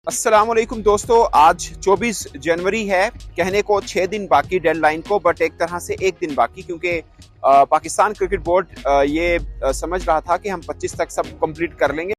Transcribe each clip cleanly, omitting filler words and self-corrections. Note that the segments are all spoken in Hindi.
अस्सलामुअलैकुम दोस्तों, आज 24 जनवरी है। कहने को 6 दिन बाकी डेडलाइन को, बट एक तरह से 1 दिन बाकी, क्योंकि पाकिस्तान क्रिकेट बोर्ड ये समझ रहा था कि हम 25 तक सब कंप्लीट कर लेंगे।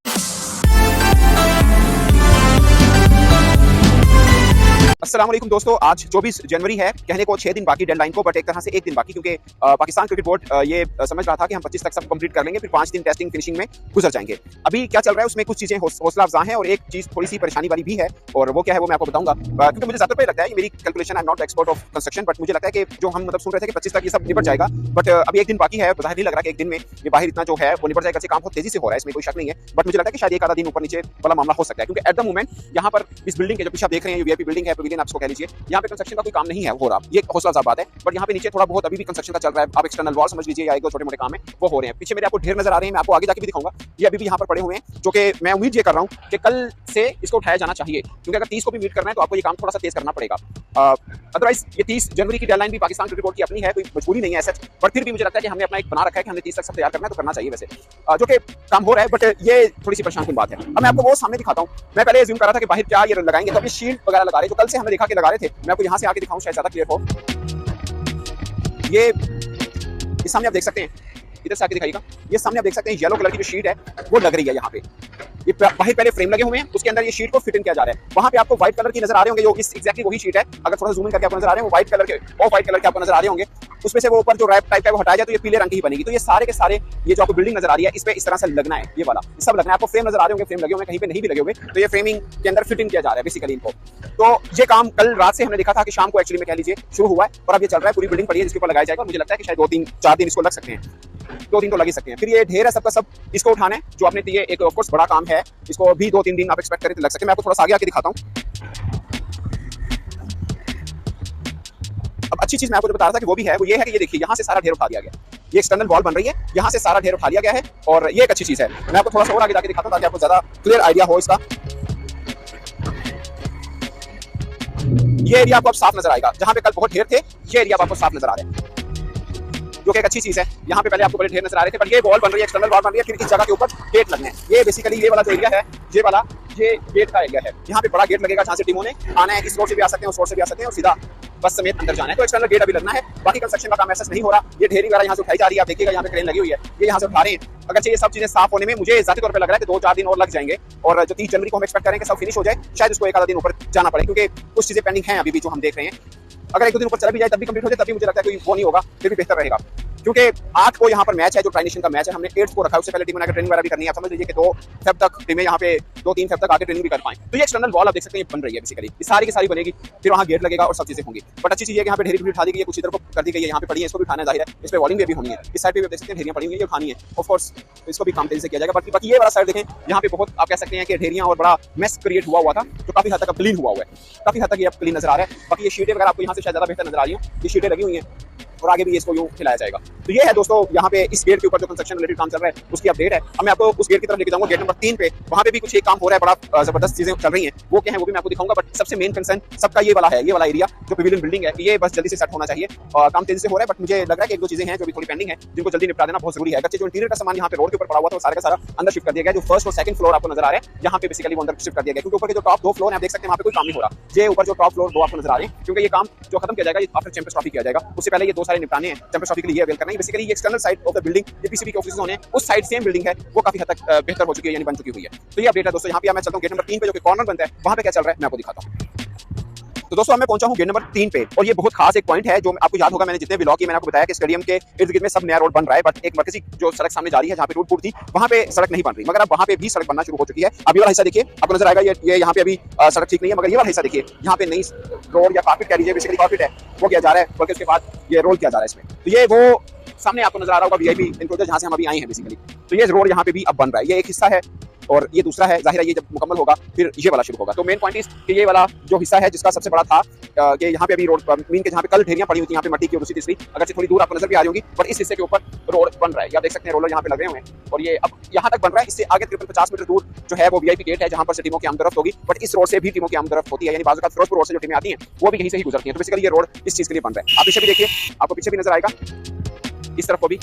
अस्सलामुअलैकुम दोस्तों, आज 24 जनवरी है। कहने को 6 दिन बाकी डेडलाइन को, बट एक तरह से 1 दिन बाकी, क्योंकि पाकिस्तान क्रिकेट बोर्ड ये समझ रहा था कि हम 25 तक सब कंप्लीट कर लेंगे, फिर 5 दिन टेस्टिंग फिनिशिंग में गुजर जाएंगे। अभी क्या चल रहा है उसमें कुछ चीजें हौसला अफजा हैं और एक चीज थोड़ी सी परेशानी वाली भी है, और वो क्या है वो मैं आपको बताऊंगा। क्योंकि मुझे ज्यादा लगता है, मेरी calculation, I am not expert of construction, but मुझे लगता है कि जो हम सुन रहे थे कि 25 तक ये सब निपट जाएगा, बट अभी 1 दिन बाकी है। बाहर नहीं लग रहा कि 1 दिन में ये बाहर इतना जो है वो निपट जाएगा। काम बहुत तेजी से हो रहा है, इसमें कोई शक नहीं है, बट मुझे लगता है कि शायद एक आधा दिन ऊपर नीचे वाला मामला हो सकता है, क्योंकि एट द मोमेंट यहाँ पर इस बिल्डिंग के जो पीछे आप देख रहे हैं, वीआईपी बिल्डिंग है, पवेलियन आप इसको कह लीजिए, यहाँ पे कंस्ट्रक्शन का कोई काम नहीं है हो रहा। ये हौसला अफजा बात है, बट यहाँ पे नीचे थोड़ा बहुत अभी भी कंस्ट्रक्शन का चल रहा है। आप एक्सटर्नल वॉल समझ लीजिए या एक दो छोटे मोटे काम है वो हो रहे हैं। पीछे मेरे आपको ढेर नजर आ रहे हैं, मैं आपको आगे जाके भी दिखाऊंगा। ये अभी भी यहाँ पर पड़े हुए हैं, जो कि मैं उम्मीद ये कर रहा हूँ कि कल से इसको उठाया जाना चाहिए, क्योंकि अगर 30 को भी मीट करना है तो आपको ये काम थोड़ा सा तेज करना पड़ेगा। अदरवाइज ये 30 जनवरी की डेडलाइन भी पाकिस्तान क्रिकेट बोर्ड की अपनी है, कोई मजबूरी नहीं है सच, बट फिर भी मुझे लगता है कि हमने अपना एक बना रखा है कि हमने 30 तक सब तैयार करना है, तो करना चाहिए वैसे, जो कि काम हो रहा है। बट ये थोड़ी सी परेशान कुन बात है। अब मैं आपको वो सामने दिखाता हूँ। मैं पहले अज्यूम कर रहा था कि बाहर क्या ये लगाएंगे, तो अभी शील्ड वगैरह लगा रहे, जो कल से हमने देखा कि लगा रहे थे। मैं आपको यहाँ से आके दिखाऊँ, शायद ज्यादा क्लियर हो। ये सामने आप देख सकते हैं, इधर से आके दिखाइएगा। ये सामने आप देख सकते हैं येलो कलर की जो शीट है वो लग रही है यहाँ पे। ये बाहर पहले फ्रेम लगे हुए हैं, उसके अंदर ये शीट को फिट इन किया जा रहा है। वहां पे आपको व्हाइट कलर की नजर आ रहे होंगे, जो इस एग्जैक्टली वही शीट है। अगर थोड़ा जूम इन करके आपको नजर आ रहे हैं, वो व्हाइट कलर के, ऑफ व्हाइट कलर के आपको नजर आ रहे होंगे। उसमें से वो ऊपर जो रैप टाइप है वो हटाया जाए तो ये पीले रंग की ही बनेगी। तो ये सारे के सारे ये जो आपको बिल्डिंग नजर आ रही है, इस पे इस तरह से लगना है, ये वाला सब लगना है। आपको फ्रेम नजर आ रहे होंगे, फ्रेम लगे हुए, कहीं पे नहीं भी लगे हुए, तो ये फ्रेमिंग के अंदर फिट इन किया जा रहा है बेसिकली इनको। तो ये काम कल रात से हमने देखा था कि शाम को एक्चुअली में कह लीजिए शुरू हुआ है, और अब ये चल रहा है। पूरी बिल्डिंग पड़ी है जिसके ऊपर लगाया जाएगा, और मुझे लगता है कि शायद 2-3-4 दिन इसको लग सकते हैं। 2 दिन तो लग ही सकते हैं। फिर ये ढेर है सबका सब, इसको उठाना है जो आपने दिए। एक ऑफकोर्स बड़ा काम है, इसको भी 2-3 दिन आप एक्सपेक्ट करें तो लग सकते हैं। मैं आपको थोड़ा सा आगे आके दिखाता हूँ। अब अच्छी चीज मैं आपको जो बता रहा था कि वो भी है, वो ये है कि ये देखिए यहाँ से सारा ढेर उठा दिया गया। ये एक्सटर्नल वॉल बन रही है, यहाँ से सारा ढेर उठा लिया गया है, और ये एक अच्छी चीज है। मैं आपको थोड़ा सा और आगे जाके दिखाता हूँ ताकि आपको ज्यादा क्लियर आइडिया हो इसका। ये एरिया आपको अब साफ नजर आएगा, जहां पे कल बहुत ढेर थे, ये एरिया आपको साफ नजर आ रहा है, जो कि एक अच्छी चीज है। यहाँ पे पहले आपको बड़े ढेर नजर आ रहे थे, पर ये वॉल बन रही है, एक्सटर्नल वॉल बन रही है। फिर इस जगह के ऊपर गेट लगने हैं। ये बेसिकली ये वाला जो एरिया है, ये वाला ये गेट का एरिया है। यहाँ पे बड़ा गेट लगेगा जहाँ से टीमों ने आना है। इस रोड से भी आ सकते हैं, उस रोड से भी आ सकते हैं, और सीधा बस समेत अंदर जाना है। तो एक्सटर्नल गेट अभी लगना है। बाकी कंस्ट्रक्शन का काम ऐसा नहीं हो रहा। ये ढेरी वगैरह यहाँ से उठाई जा रही है, आप देखिएगा यहाँ पे क्रेन लगी हुई है, ये यहाँ से उठा रहे हैं। अगर ये सब चीजें साफ होने में मुझे जाती तौर पे लग रहा है कि 2-4 दिन और लग जाएंगे, और जो 30 जनवरी को हम एक्सपेक्ट करें कि सब फिनिश हो जाए, शायद उसको एक आधा दिन ऊपर जाना पड़े, क्योंकि कुछ चीजें पेंडिंग हैं अभी भी जो हम देख रहे हैं। अगर 1-2 दिन ऊपर चला भी जाए तब भी कंप्लीट हो जाए, तभी मुझे लगता है कोई वो नहीं होगा, फिर भी बेहतर रहेगा। क्योंकि 8 को यहाँ पर मैच है, जो ट्राइनेशन का मैच है, हमने 8 को रखा है। उससे पहले टीम ने ट्रेनिंग वगैरह भी करनी है। आप समझ लीजिए कि 2 फेब तक टीमें यहाँ पे 2-3 फेब तक आके ट्रेनिंग भी कर पाएं। तो ये एक्सटर्नल वॉल आप देख सकते हैं, ये बन रही है बेसिकली। ये सारी की सारी बनेगी, फिर वहाँ गेट लगेगा और सब चीजें होंगी। बट अच्छी चीज है कि यहाँ पे ढेरी भी उठा दी गई है, कुछ इधर को कर दी गई है, यहाँ पे पड़ी है, इसको भी उठाना जाहिर है। इस पे वॉलिंग भी होनी है। इस साइड पे भी देख सकते हैं ढेरियां पड़ी हुई है, ये उठानी है ऑफ कोर्स, तो इसको भी काम तेजी से किया जाएगा। बाकी ये वाला साइड देखें, यहाँ पे बहुत आप कह सकते हैं कि ढेरियां और बड़ा मेस क्रिएट हुआ था, जो काफी हद तक क्लीन हुआ है। काफी हद तक ये अब क्लीन नजर आ रहा है। बाकी ये शीटें वगैरह आपको यहाँ से शायद ज्यादा बेहतर नजर आ रही हैं। ये शीटें लगी हुई हैं, और आगे भी इसको यूं खिलाया जाएगा। तो ये है दोस्तों, यहाँ पे इस गेट के ऊपर जो कंस्ट्रक्शन रिलेटेड काम चल रहा है उसकी अपडेट है। अब मैं आपको उस गेट की तरफ लेके जाऊंगा, गेट नंबर 3 पे। वहाँ पे भी कुछ एक काम हो रहा है, बड़ा जबरदस्त चीजें चल रही हैं। वो क्या है वो भी मैं आपको दिखाऊंगा, बट सबसे मेन कंसर्न सबका ये वाला है, ये वाला एरिया जो पवेलियन बिल्डिंग है, ये बस जल्दी से सेट होना चाहिए। और काम तेजी से हो रहा है, बट मुझे लग रहा है कि 1-2 चीजें हैं जो भी थोड़ी पेंडिंग है, जिनको जल्दी निपटा देना बहुत जरूरी है। बच्चे जो इंटीरियर का सामान यहाँ पे रोड के ऊपर पड़ा हुआ था, वो सारा का सारा अंदर शिफ्ट कर दिया गया। जो फर्स्ट और सेकंड फ्लोर आपको नजर आ रहे हैं, यहाँ पे बेसिकली वो अंदर शिफ्ट कर दिया गया, क्योंकि ऊपर के जो टॉप 2 फ्लोर आप देख सकते हैं, वहाँ पे कोई काम नहीं हो रहा। ये ऊपर जो टॉप फ्लोर 2 आपको नजर आ रहे हैं, क्योंकि ये काम जो खत्म किया जाएगा, ये आफ्टर चैंपियंस ट्रॉफी किया जाएगा। उससे पहले ये 2 सारे निपटाने हैं। चैंपियंस ट्रॉफी के लिए अवेल करना है। बेसिकली ये external side of the building, ये पीसीबी के ऑफिस होने हैं, उस साइड सेम बिल्डिंग है, वो काफी हद तक बेहतर हो चुकी है, यानी बन चुकी हुई है। तो ये अपडेट है दोस्तों। यहाँ पे मैं चलता हूँ गेट नंबर 3 पे, जो कि कॉर्नर बनता है, वहाँ पे क्या चल रहा है मैं आपको दिखाता हूँ। तो दोस्तों मैं पहुंचा हूं गेट नंबर 3 पे, और ये बहुत खास एक पॉइंट है जो आपको याद होगा, मैंने जितने व्लॉग किए मैंने आपको बताया कि स्टेडियम के इर्द गिर्द में सब नया रोड बन रहा है, बट एक मरकजी जो सड़क सामने जा रही है, जहां पे टूट-फूट थी, वहां पे सड़क नहीं बन रही। मगर अब वहां पे भी सड़क बनना शुरू हो चुकी है। अभी वाला हिस्सा देखिए, आपको नजर आएगा, ये यहाँ पे अभी सड़क ठीक नहीं है, मगर ये वाला हिस्सा देखिए, यहाँ पे नई रोड या कारपेट कह लीजिए, बेसिकली कारपेट है, वो किया जा रहा है, बल्कि उसके बाद ये रोल किया जा रहा है इसमें। तो ये वो सामने आपको नजर आ रहा होगा वीआईपी एनक्लोजर, जहां से हम अभी आए हैं बेसिकली। तो ये रोड यहाँ पे भी अब बन रहा है, ये एक हिस्सा है, और ये दूसरा है। जाहिर है ये जब मुकम्मल होगा फिर ये वाला शुरू होगा। तो मेन पॉइंट इस कि ये वाला जो हिस्सा है, जिसका सबसे बड़ा था कि यहाँ पे अभी रोड मीन के जहाँ पे कल ढेरियां पड़ी हुई थी, यहाँ पे मट्टी की और दूसरी तीसरी, अगर से थोड़ी दूर आपको नजर भी आ रही होगी, पर इस हिस्से के ऊपर रोड बन रहा है। आप देख सकते हैं रोलर यहाँ पे लगे हुए हैं, और ये अब यहाँ तक बन रहा है। इससे आगे तकरीबन 50 मीटर दूर जो है वो वीआईपी गेट है, जहाँ पर से टीमों की आमदरफ्त होगी। बट इस रोड से भी टीमों की आमदरफ्त होती है, यानी बाजू का फिरोजपुर रोड से जो टीमें आती हैं वो भी यहीं से ही गुजरती हैं। तो बेसिकली ये रोड इस चीज के लिए बन रहा है। आप पीछे भी देखिए, आपको पीछे भी नजर आएगा, इस तरफ को भी,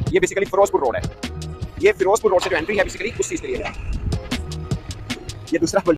ये बेसिकली फिरोजपुर रोड है। ये फिरोजपुर रोड से जो एंट्री है बेसिकली उस चीज के लिए है। ये दूसरा